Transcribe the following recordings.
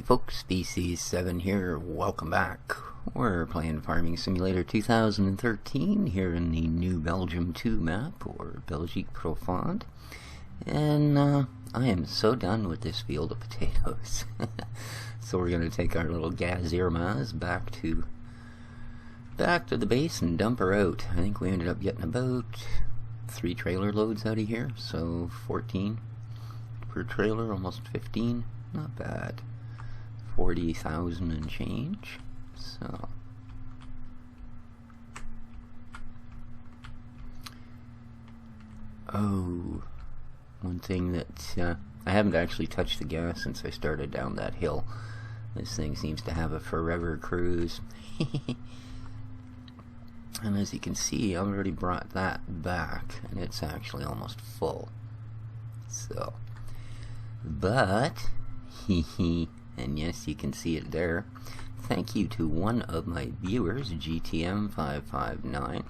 folks, Species 7 here, welcome back. We're playing Farming Simulator 2013 here in the New Belgium 2 map, or Belgique Profonde. And I am so done with this field of potatoes. So we're going to take our little gazirmas back to the base and dump her out. I think we ended up getting about 3 trailer loads out of here, so 14 per trailer, almost 15. Not bad. 40,000 and change. So one thing that I haven't actually touched the gas since I started down that hill. This thing seems to have a forever cruise. And as you can see, I've already brought that back, and it's actually almost full. So, but and yes, you can see it there. Thank you to one of my viewers, GTM559,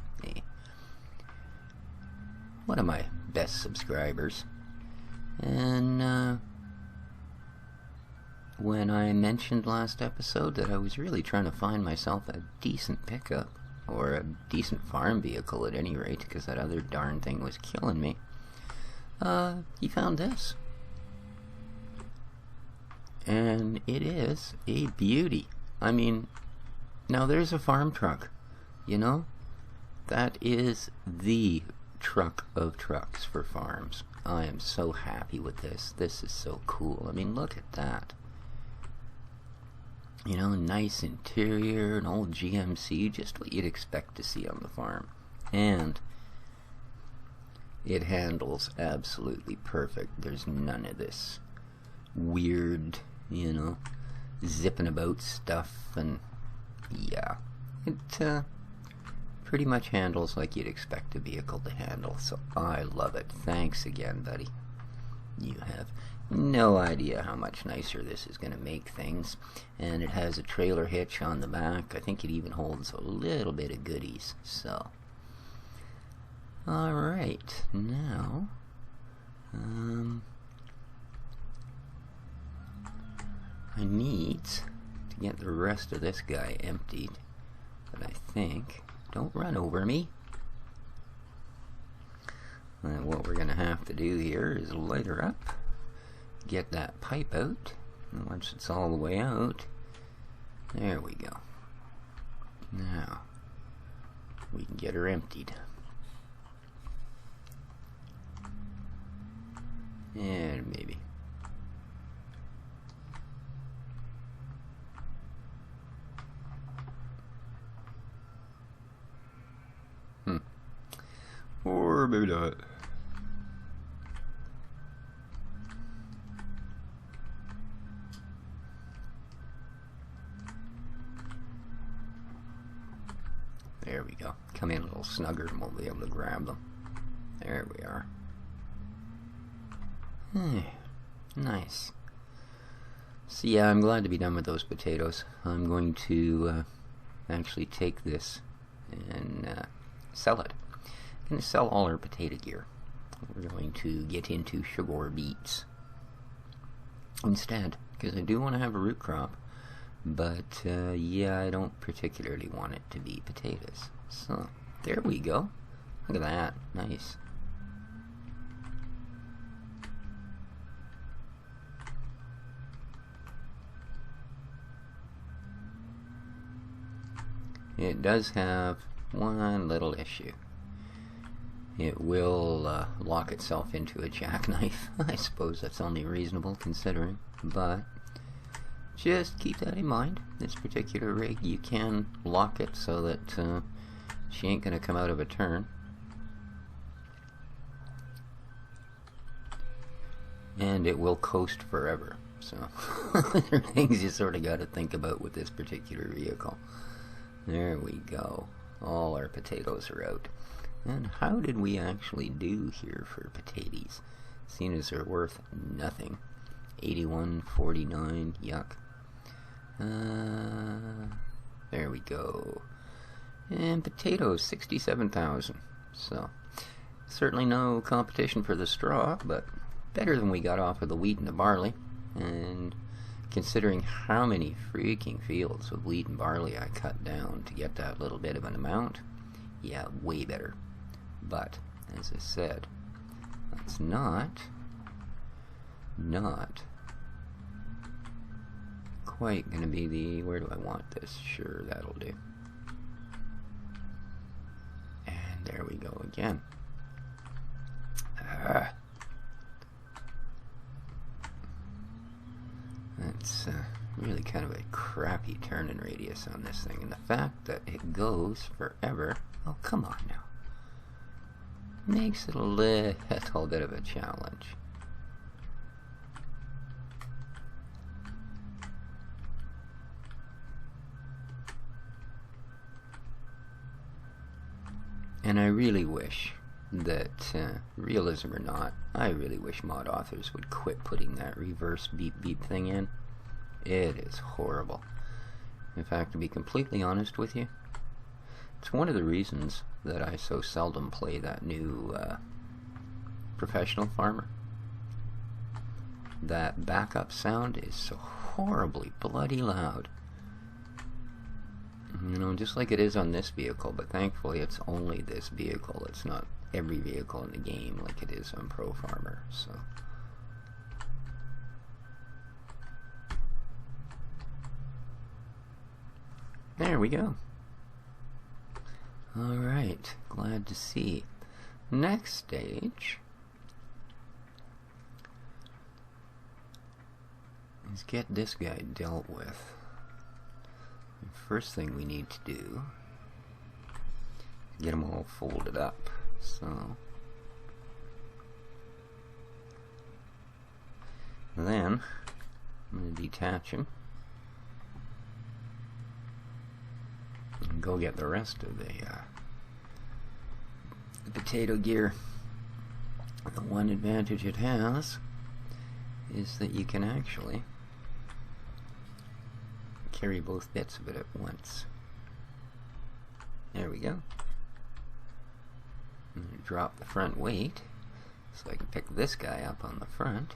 one of my best subscribers. And when I mentioned last episode that I was really trying to find myself a decent pickup, or a decent farm vehicle at any rate, because that other darn thing was killing me, he found this. And it is a beauty. I mean, now there's a farm truck, you know? That is the truck of trucks for farms. I am so happy with this. This is so cool. I mean, look at that. You know, nice interior, an old GMC, just what you'd expect to see on the farm. And it handles absolutely perfect. There's none of this weird, you know, zipping about stuff, and yeah, it pretty much handles like you'd expect a vehicle to handle, so I love it. Thanks again, buddy. You have no idea how much nicer this is going to make things. And it has a trailer hitch on the back. I think it even holds a little bit of goodies. So, alright, now I need to get the rest of this guy emptied, but I think, don't run over me. And what we're going to have to do here is light her up, get that pipe out, and once it's all the way out, there we go. Now, we can get her emptied. And maybe. Or maybe not. There we go. Come in a little snugger and we'll be able to grab them. There we are. Nice. So yeah, I'm glad to be done with those potatoes. I'm going to actually take this and sell it. I'm going to sell all our potato gear. We're going to get into sugar beets instead, because I do want to have a root crop, but yeah, I don't particularly want it to be potatoes. So there we go. Look at that. Nice. It does have one little issue. It will lock itself into a jackknife. I suppose that's only reasonable considering, but just keep that in mind. This particular rig, you can lock it so that she ain't going to come out of a turn. And it will coast forever. So, there are things you sort of got to think about with this particular vehicle. There we go. All our potatoes are out. And how did we actually do here for potatoes? Seeing as they're worth nothing. 81.49, yuck. There we go. And potatoes, 67,000. So, certainly no competition for the straw, but better than we got off of the wheat and the barley. And Considering how many freaking fields of wheat and barley I cut down to get that little bit of an amount, yeah, way better. But, as I said, that's not quite going to be the, where do I want this? Sure, that'll do. And there we go again. That's really kind of a crappy turning radius on this thing, and the fact that it goes forever, oh come on now, makes it a little bit of a challenge. And I really wish that, realism or not, I really wish mod authors would quit putting that reverse beep beep thing in. It is horrible. In fact, to be completely honest with you, it's one of the reasons that I so seldom play that new Professional Farmer. That backup sound is so horribly bloody loud. You know, just like it is on this vehicle, but thankfully it's only this vehicle. It's not every vehicle in the game like it is on Pro Farmer, so. There we go. Alright, glad to see. Next stage is get this guy dealt with. First thing we need to do is get them all folded up. So then I'm going to detach them and go get the rest of the potato gear. The one advantage it has is that you can actually carry both bits of it at once. There we go. I'm going to drop the front weight so I can pick this guy up on the front.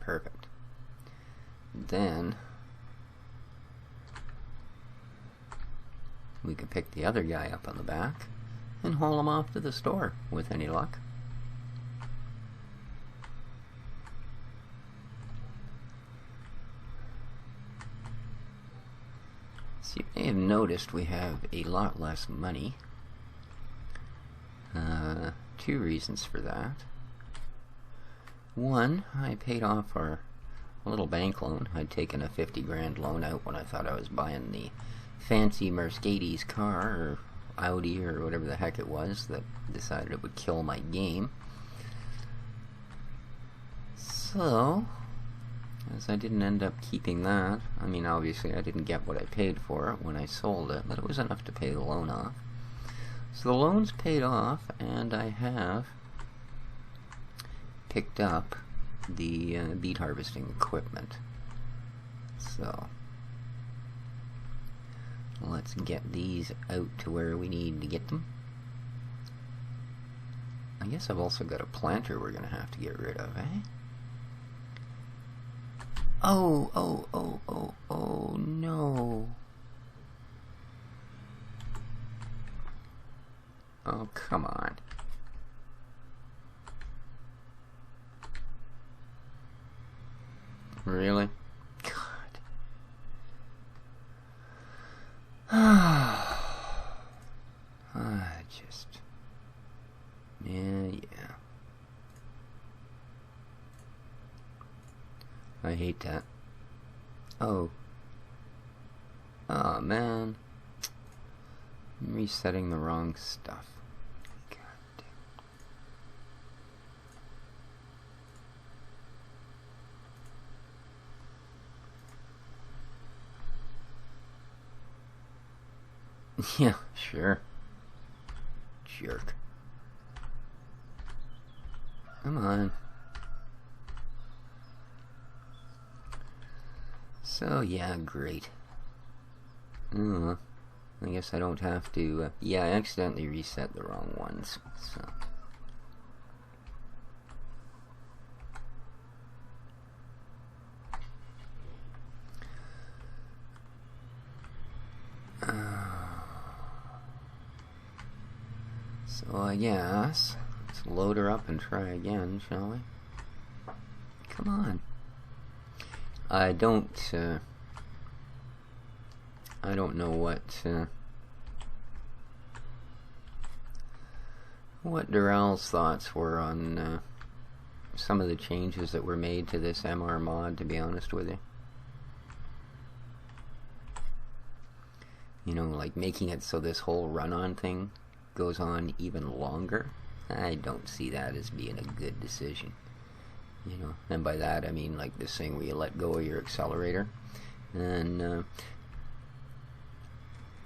Perfect. Then we can pick the other guy up on the back and haul him off to the store with any luck. So you may have noticed we have a lot less money. Two reasons for that. One, I paid off our little bank loan. I'd taken a 50 grand loan out when I thought I was buying the fancy Mercedes car, or Audi, or whatever the heck it was, that decided it would kill my game. So, as I didn't end up keeping that, I mean, obviously I didn't get what I paid for it when I sold it, but it was enough to pay the loan off. So the loan's paid off, and I have picked up the beet harvesting equipment. So let's get these out to where we need to get them. I guess I've also got a planter we're going to have to get rid of, eh? Oh, no. Oh, come on. Really? God. Yeah. I hate that. Oh, man. I'm resetting the wrong stuff. God damn. Yeah, sure. Jerk. Come on. So, yeah, great. I guess I don't have to, yeah, I accidentally reset the wrong ones, so. So I guess let's load her up and try again, shall we? Come on. I don't know what Durrell's thoughts were on some of the changes that were made to this MR mod, to be honest with you. You know, like making it so this whole run-on thing goes on even longer. I don't see that as being a good decision. You know, and by that I mean like this thing where you let go of your accelerator. And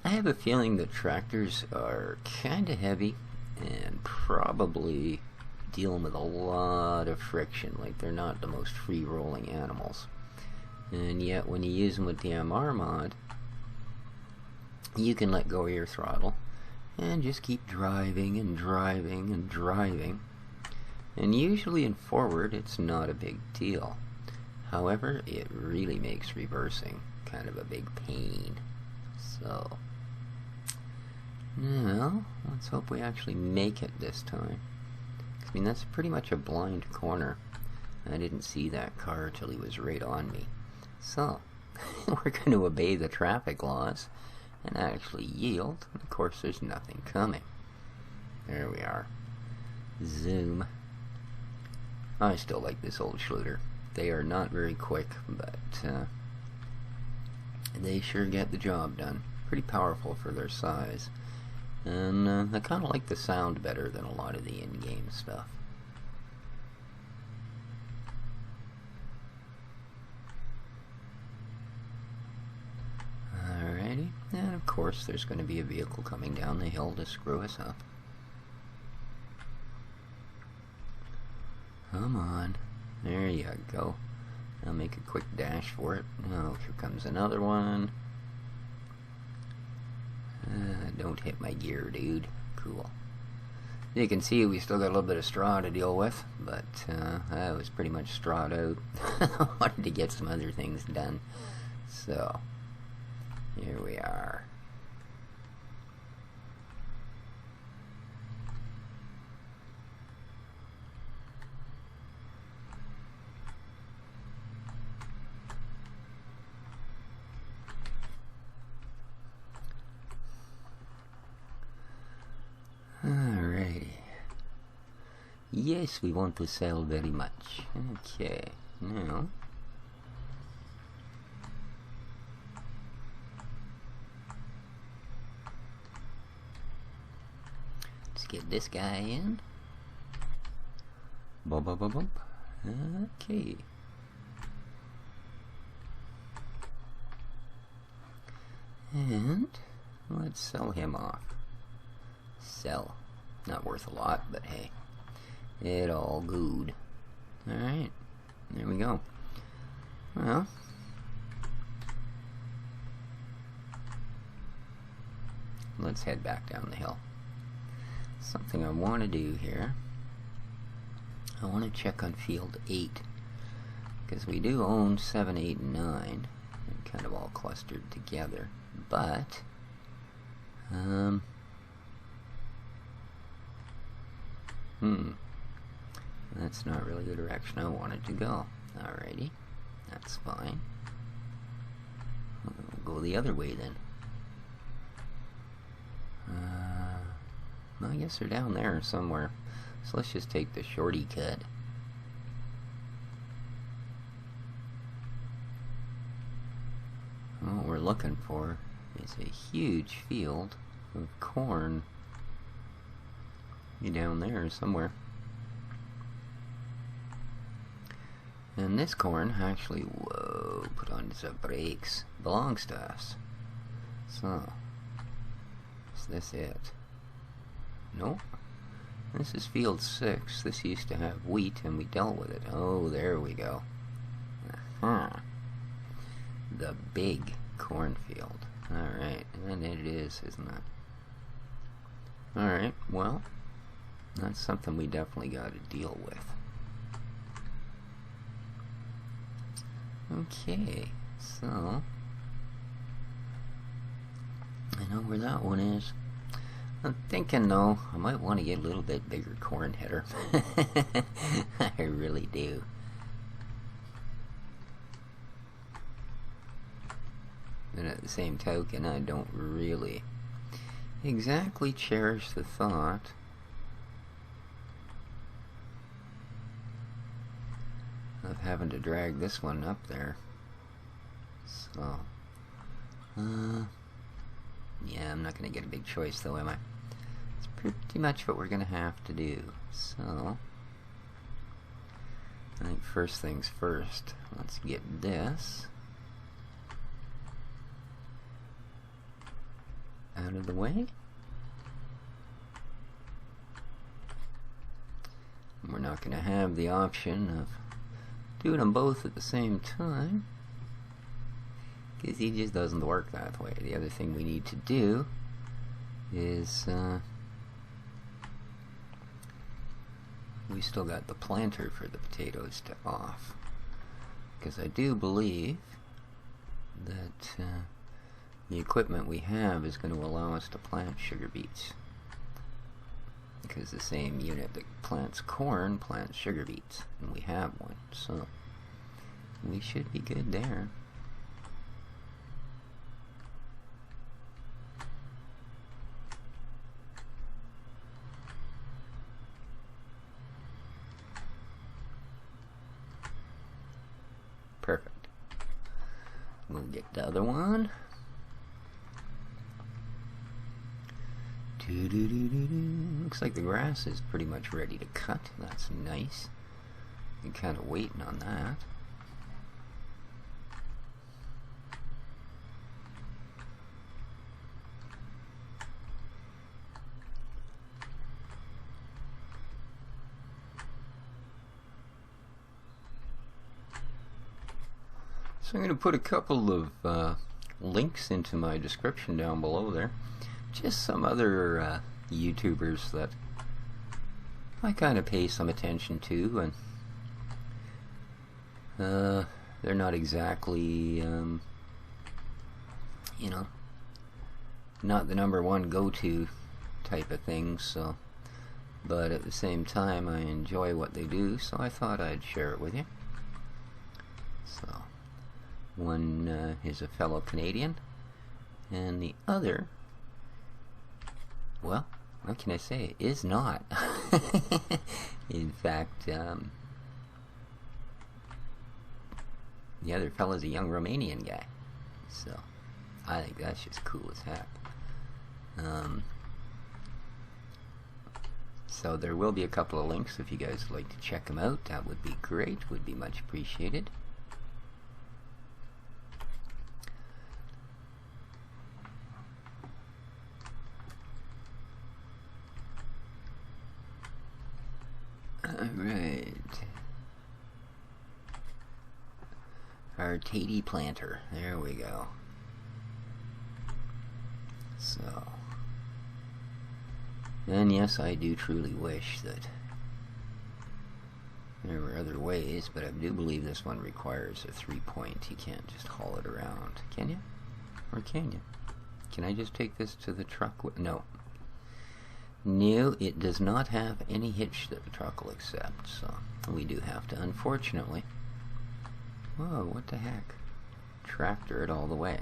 I have a feeling that tractors are kind of heavy and probably dealing with a lot of friction. Like, they're not the most free-rolling animals. And yet when you use them with the MR mod, you can let go of your throttle and just keep driving and driving and driving. And usually in forward it's not a big deal. However, it really makes reversing kind of a big pain. So, well, let's hope we actually make it this time. I mean, that's pretty much a blind corner. I didn't see that car till he was right on me. So, we're going to obey the traffic laws and actually yield. And of course, there's nothing coming. There we are. Zoom. I still like this old Schluter. They are not very quick, but they sure get the job done. Pretty powerful for their size. And I kind of like the sound better than a lot of the in-game stuff. Alrighty, and of course there's going to be a vehicle coming down the hill to screw us up. Come on. There you go. I'll make a quick dash for it. Oh, here comes another one. Don't hit my gear, dude. Cool. You can see we still got a little bit of straw to deal with, but I was pretty much strawed out. I wanted to get some other things done. So, here we are. Alrighty. Yes, we want to sell very much. Okay, now let's get this guy in. Bump, bump, bump, bump. Okay. And let's sell him off. Sell. Not worth a lot, but hey, it all good. Alright, there we go. Well, let's head back down the hill. Something I want to do here, I want to check on field 8, because we do own 7, 8, and 9, and kind of all clustered together, but that's not really the direction I wanted to go. Alrighty, that's fine. We'll go the other way then. Well, I guess they're down there somewhere. So let's just take the shorty cut. What we're looking for is a huge field of corn. Down there somewhere. And this corn actually, whoa, put on the brakes, belongs to us. So, is this it? Nope. This is field 6. This used to have wheat and we dealt with it. Oh, there we go. Uh-huh. The big cornfield. Alright, and it is, isn't it? Alright, well, that's something we definitely got to deal with. Okay, so I know where that one is. I'm thinking though, I might want to get a little bit bigger corn header. I really do. And at the same token, I don't really exactly cherish the thought of having to drag this one up there. So, yeah, I'm not going to get a big choice though, am I? It's pretty much what we're going to have to do. So, I think first things first, let's get this out of the way. We're not going to have the option of doing them both at the same time, because he just doesn't work that way. The other thing we need to do is we still got the planter for the potatoes to off, because I do believe that the equipment we have is going to allow us to plant sugar beets, because the same unit that plants corn plants sugar beets, and we have one, so we should be good there. Perfect. We'll get the other one. Looks like the grass is pretty much ready to cut. That's nice. I'm kind of waiting on that. So I'm going to put a couple of links into my description down below there. Just some other YouTubers that I kind of pay some attention to, and they're not exactly, you know, not the #1 go-to type of thing, so, but at the same time I enjoy what they do, so I thought I'd share it with you. So, one is a fellow Canadian, and the other, well, what can I say? Is not. In fact, the other fellow's a young Romanian guy. So, I think that's just cool as heck. So there will be a couple of links if you guys would like to check them out. That would be great. Would be much appreciated. Alright. Our Tatey planter. There we go. So. And yes, I do truly wish that there were other ways, but I do believe this one requires a 3-point. You can't just haul it around. Can you? Or can you? Can I just take this to the truck? No. No, it does not have any hitch that the truck will accept, so we do have to, unfortunately. Whoa, what the heck? Tractor it all the way.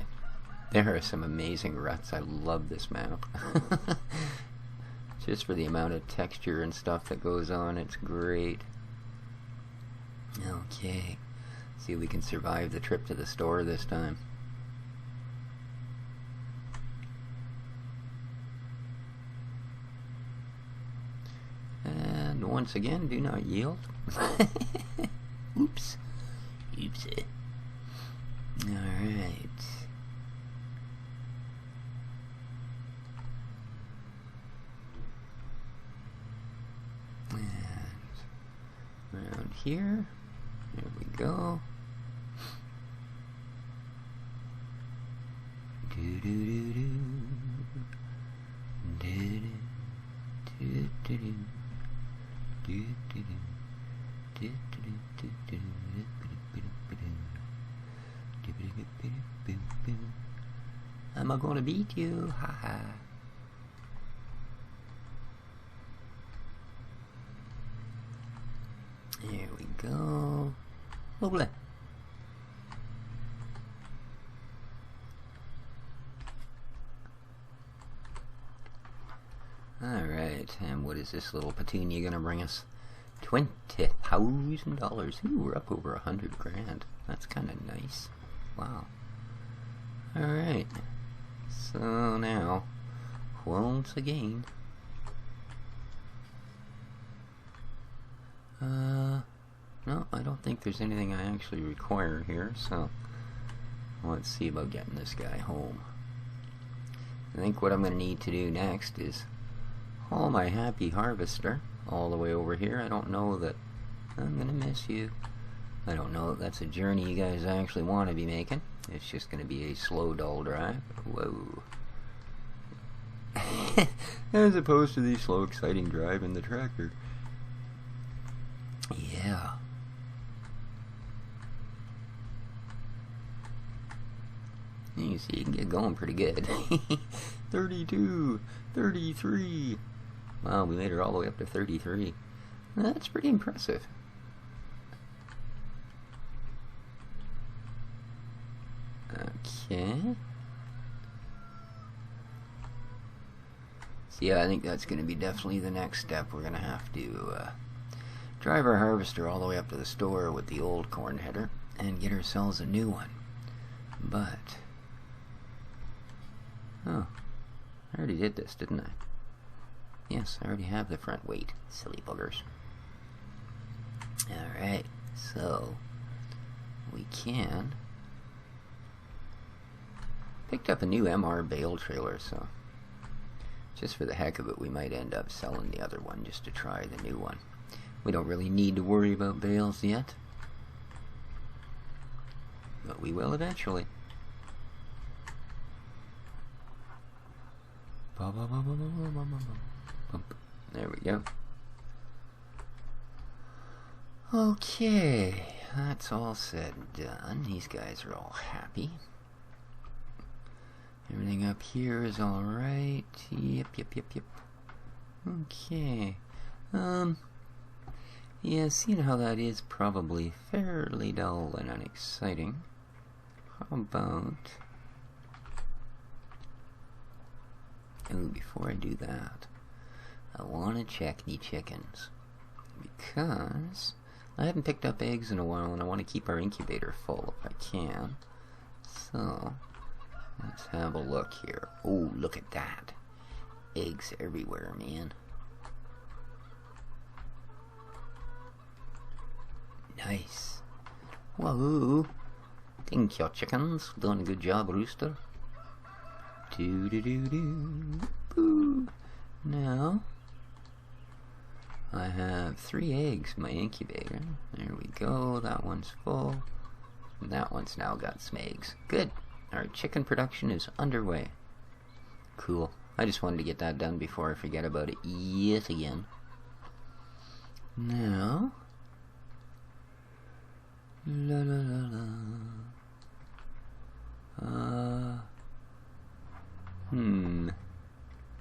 There are some amazing ruts. I love this map. Just for the amount of texture and stuff that goes on, it's great. Okay, see if we can survive the trip to the store this time. And once again, do not yield. Oops. Oopsie. Alright. And around here. There we go. Do do do do. Do do do do. Am I gonna beat you? Haha. go. Lovely. Alright, and what is this little petunia gonna bring us? $20,000. Ooh, we're up over 100 grand. That's kind of nice. Wow. Alright. So now, once again, no, I don't think there's anything I actually require here, so let's see about getting this guy home. I think what I'm going to need to do next is haul my happy harvester all the way over here. I don't know that I'm going to miss you. I don't know that that's a journey you guys actually want to be making. It's just going to be a slow, dull drive. Whoa. As opposed to the slow, exciting drive in the tractor. Yeah. You see, you can get going pretty good. 32, 33. Wow, we made her all the way up to 33. That's pretty impressive. Okay. So yeah, I think that's going to be definitely the next step. We're going to have to drive our harvester all the way up to the store with the old corn header and get ourselves a new one. But, oh, I already did this, didn't I? Yes, I already have the front weight. Silly buggers. Alright, so we can. Picked up a new MR bale trailer, so just for the heck of it, we might end up selling the other one just to try the new one. We don't really need to worry about bales yet, but we will eventually. There we go. Okay, that's all said and done. These guys are all happy. Everything up here is alright. Yep. Okay. Yeah, seeing how that is probably fairly dull and unexciting. How about... Oh, before I do that, I want to check the chickens. Because I haven't picked up eggs in a while and I want to keep our incubator full if I can. So, let's have a look here. Oh, look at that. Eggs everywhere, man. Nice. Wahoo. Thank you, chickens. Done a good job, rooster. Boo. Now, I have 3 eggs in my incubator. There we go. That one's full. And that one's now got some eggs. Good. Our chicken production is underway. Cool. I just wanted to get that done before I forget about it yet again. Now,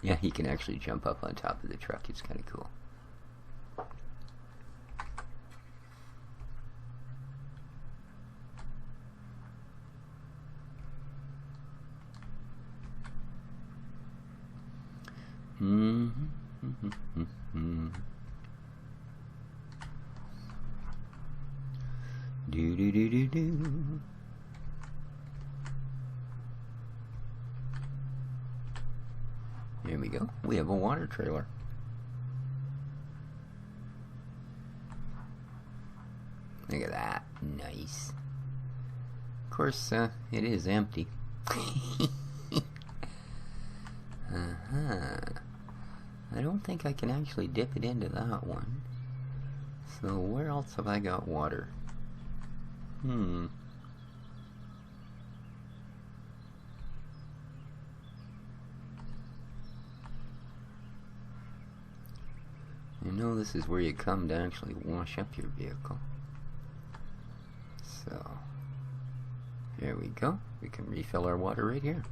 yeah, he can actually jump up on top of the truck. It's kind of cool. Do. There we go. We have a water trailer. Look at that. Nice. Of course, it is empty. I don't think I can actually dip it into that one. So where else have I got water? I know this is where you come to actually wash up your vehicle. So, here we go. We can refill our water right here.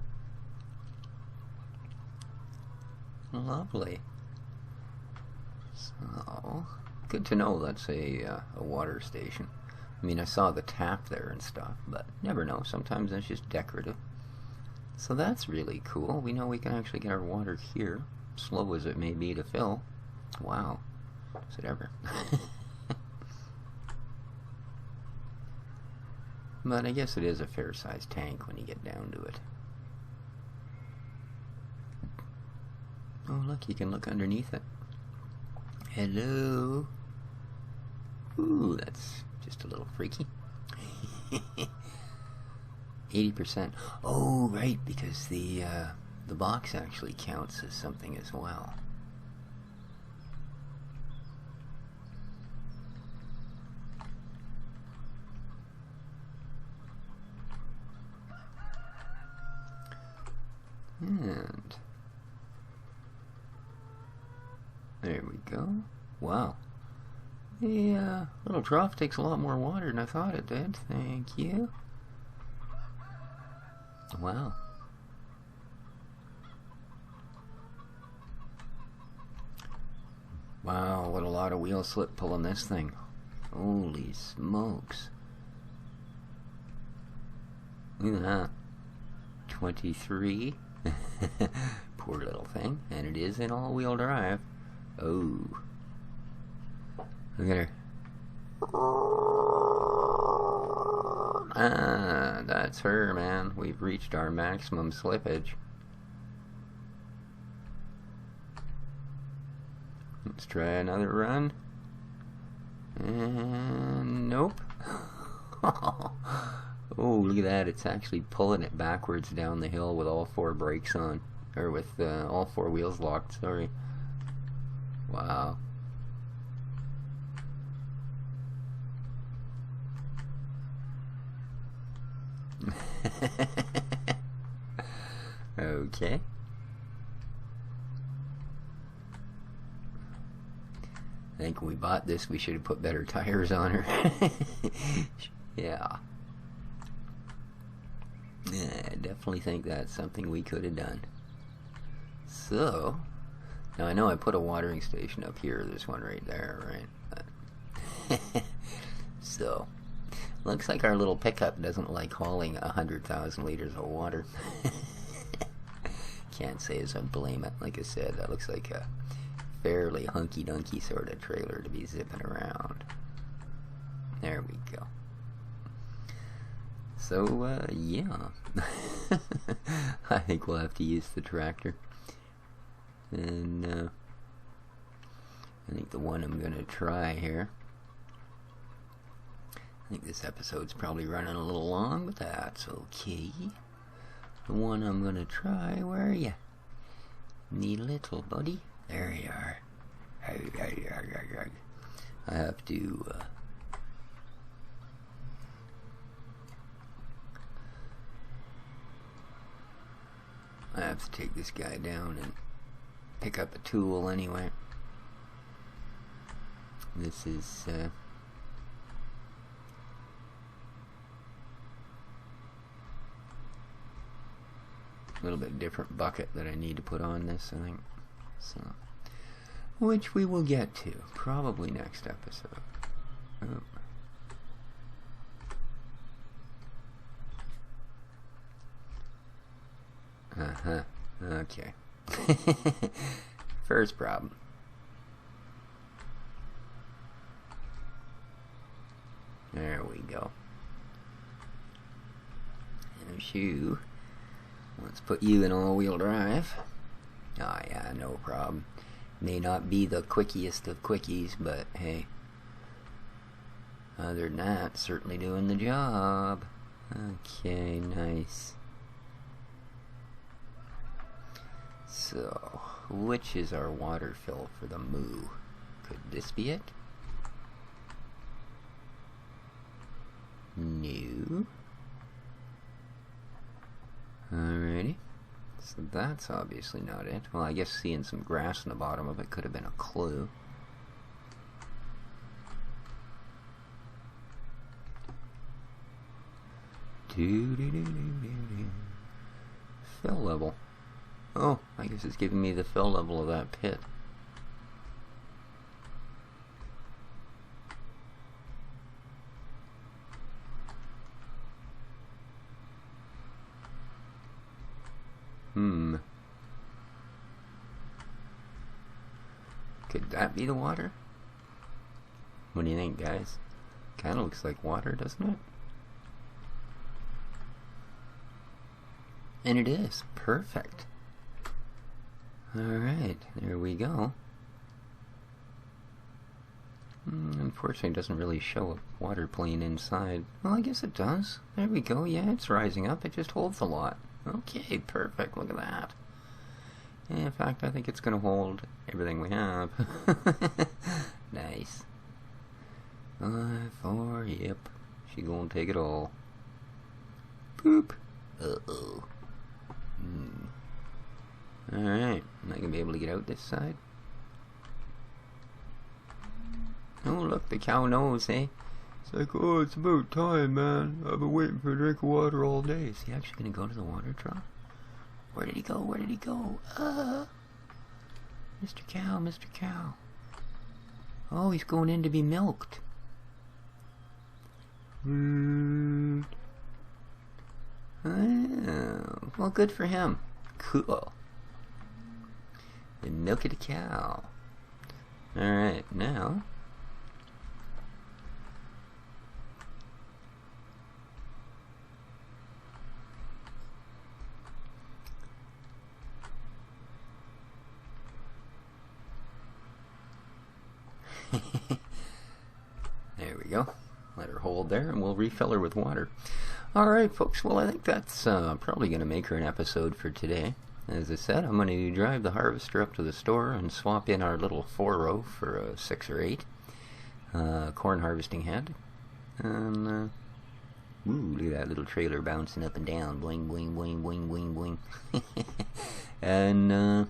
Lovely. So, good to know that's a water station. I mean, I saw the tap there and stuff, but never know. Sometimes that's just decorative. So that's really cool. We know we can actually get our water here, slow as it may be to fill. Wow. Is it ever? But I guess it is a fair-sized tank when you get down to it. Oh, look, you can look underneath it. Hello. Ooh, that's just a little freaky. 80%. Oh, right, because the box actually counts as something as well. And there we go. Wow. The little trough takes a lot more water than I thought it did. Thank you. Wow. Wow, what a lot of wheel slip pulling this thing. Holy smokes. Look at that. 23. Poor little thing. And it is in all-wheel drive. Oh. Look at her. Ah, that's her, man. We've reached our maximum slippage. Let's try another run. And nope. Oh, look at that. It's actually pulling it backwards down the hill with all four brakes on. Or with all four wheels locked, sorry. Wow. Okay. I think when we bought this, we should have put better tires on her. Yeah. Yeah, I definitely think that's something we could have done. So, now I know I put a watering station up here. There's one right there, right? But so, looks like our little pickup doesn't like hauling 100,000 liters of water. Can't say as I blame it. Like I said, that looks like a fairly hunky-dunky sort of trailer to be zipping around. There we go. So, yeah. I think we'll have to use the tractor. And, I think the one I'm going to try here. I think this episode's probably running a little long, but that's okay. The one I'm going to try, where are you? Neat little buddy. There you are. I have to, take this guy down and pick up a tool anyway. This is, a little bit different bucket that I need to put on this, I think. So, which we will get to probably next episode. Oh. Uh-huh. Okay. First problem. There we go. There's you. Let's put you in all-wheel drive. Oh yeah, no problem. May not be the quickiest of quickies, but hey. Other than that, certainly doing the job. Okay, nice. So, which is our water fill for the moo? Could this be it? No. Alrighty. So that's obviously not it. Well, I guess seeing some grass in the bottom of it could have been a clue. Fill level. Oh, I guess it's giving me the fill level of that pit. Could that be the water? What do you think, guys? Kinda looks like water, doesn't it? And it is. Perfect. Alright, there we go. Unfortunately, it doesn't really show a water plane inside. Well, I guess it does. There we go. Yeah, it's rising up. It just holds a lot. Okay, perfect. Look at that. And in fact, I think it's going to hold everything we have. Nice. 5, 4, yep. She gonna take it all. Boop. Uh-oh. Alright, am I gonna be able to get out this side? Oh, look, the cow knows, eh? It's like, oh, it's about time, man. I've been waiting for a drink of water all day. Is he actually gonna go to the water trough? Where did he go? Where did he go? Mr. Cow, Mr. Cow. Oh, he's going in to be milked. Oh, well, good for him. Cool. The milk of the cow. Alright, now. There we go. Let her hold there and we'll refill her with water. Alright folks, well I think that's probably going to make her an episode for today. As I said, I'm going to drive the harvester up to the store and swap in our little 4-row for a 6 or 8 corn harvesting head. And, ooh, look at that little trailer bouncing up and down. Boing, boing, boing, boing, boing, boing. And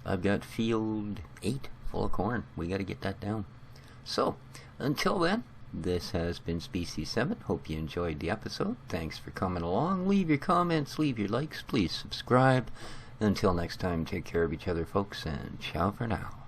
I've got field 8 full of corn. We got to get that down. So, until then, this has been Species 7. Hope you enjoyed the episode. Thanks for coming along. Leave your comments, leave your likes, please subscribe. Until next time, take care of each other, folks, and ciao for now.